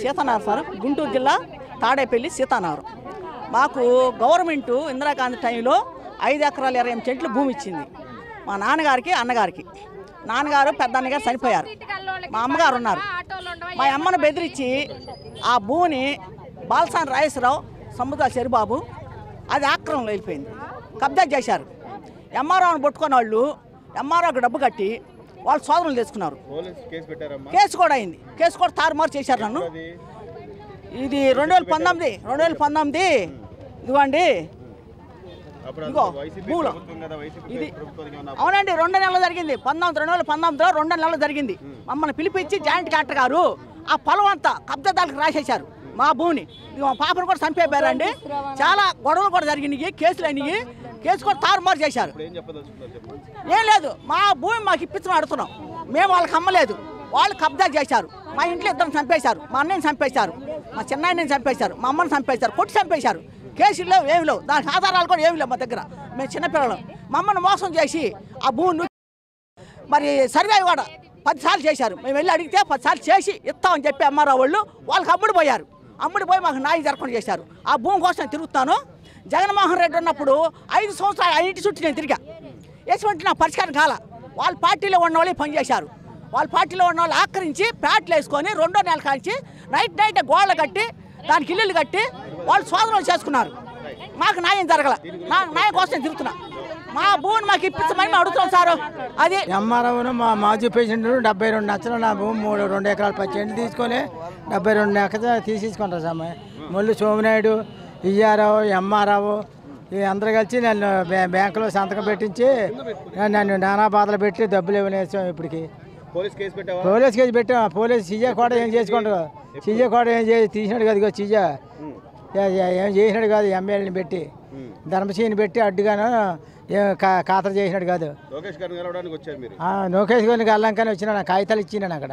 Sitanagar sir, Guntur జిల్లా తాడేపల్లి సీతానగర్. మాకు government Indira Gandhi టైంలో 5 ఎకరాల 28 సెంట్లు భూమి ఇచ్చింది మా నాన్నగారికి అన్నగారికి. నాన్నగారు పెద్ద అన్నగారు చనిపోయారు, మా అమ్మగారు ఉన్నారు. మా అమ్మను బెదిరించి ఆ భూమిని బాలసాని రాజేశ్వరరావు, సముద్రాల చెరిబాబు అది ఆక్రమంలో వెళ్ళిపోయింది, కబ్జా చేశారు. ఎంఆర్ఓని పట్టుకున్న వాళ్ళు ఎంఆర్ఓకి డబ్బు కట్టి వాళ్ళు సోదరులు తెచ్చుకున్నారు. కేసు కూడా అయింది, కేసు కూడా తారుమారు చేశారు నన్ను. ఇది 2019 ఇదిగోండి, ఇగో భూలో ఇది అవునండి. 2 నెలలు జరిగింది, 2019లో 2 నెలలు జరిగింది. మమ్మల్ని పిలిపించి జాయింట్ కలెక్టర్ గారు ఆ పొలం అంతా కబ్జాదారులకు రాసేశారు మా భూమిని. మా పాపను కూడా చంపేపారండి. చాలా గొడవలు కూడా జరిగినాయి, కేసులు అయినాయి. కేసు కూడా తారుమారు చేశారు. ఏం లేదు, మా భూమి మాకు ఇప్పించమని అడుగుతున్నాం. మేము వాళ్ళకి అమ్మలేదు, వాళ్ళు కబ్జా చేశారు. మా ఇంట్లో 2 చంపేశారు, మా అన్నయ్యని చంపేశారు, మా చిన్నాయని చంపేశారు, మా అమ్మని చంపేశారు, కొట్టి చంపేశారు. కేసులు లేవు, ఏమి లేవు, దానికి ఆధారాలు కూడా ఏమి లేవు మా దగ్గర. మేము చిన్నపిల్లలం. మా అమ్మని మోసం చేసి ఆ భూమిని మరి సర్వే కూడా 10 సార్లు చేశారు. మేము వెళ్ళి అడిగితే 10 సార్లు చేసి ఇస్తామని చెప్పి ఎంఆర్ఓ వాళ్ళు వాళ్ళకి అమ్ముడిపోయారు. అమ్ముడిపోయి మాకు న్యాయం జరగకుండా చేశారు. ఆ భూమి కోసం నేను తిరుగుతాను. జగన్మోహన్ రెడ్డి ఉన్నప్పుడు 5 సంవత్సరాలు ఆ ఇంటి చుట్టూ నేను తిరిగా. ఎటువంటి నా పరిష్కారం కాల. వాళ్ళ పార్టీలో ఉన్న వాళ్ళు పనిచేశారు. వాళ్ళ పార్టీలో ఉన్న వాళ్ళు ఆకరించి ప్యాట్లు వేసుకొని 2వ నెల కాంచి నైట్ గోడలు కట్టి దానికి ఇల్లులు కట్టి వాళ్ళు సోదరులు చేసుకున్నారు. మాకు న్యాయం జరగల. న్యాయం కోసం తిరుగుతున్నా. మా భూమిని మాకు ఇప్పించమని మేము అడుగుతున్నాం సార్. అది ఎంఆర్ఓను మా మాజీ పేషెంట్ 72 లక్షలు నా భూమి 2 ఎకరాలు 10 సెంట్లు తీసుకొని 72 ఎకరాలు తీసేసుకుంటారు సార్. మళ్ళీ సోమనాయుడు, ఈఆర్ఓ, ఎంఆర్ఓ ఈ అందరూ కలిసి నన్ను బ్యాంకులో సంతకం పెట్టించి నన్ను నానా బాధలు పెట్టి డబ్బులు ఇవ్వలేసాం. ఇప్పటికి పోలీస్ కేసు పెట్టాం. పోలీస్ సీఏ కూడా ఏం చేసుకుంటారు. సీఏ కూడా ఏం తీసినాడు కదా, ఇగో సీఏ ఏం చేసినాడు కాదు. ఎమ్మెల్యేని పెట్టి ధర్మసీని పెట్టి అడ్డుగాను ఖాతరు చేసినాడు కాదు. లోకేష్ గారిని కలవడానికి వచ్చినాను, కాగితాలు ఇచ్చినాను అక్కడ.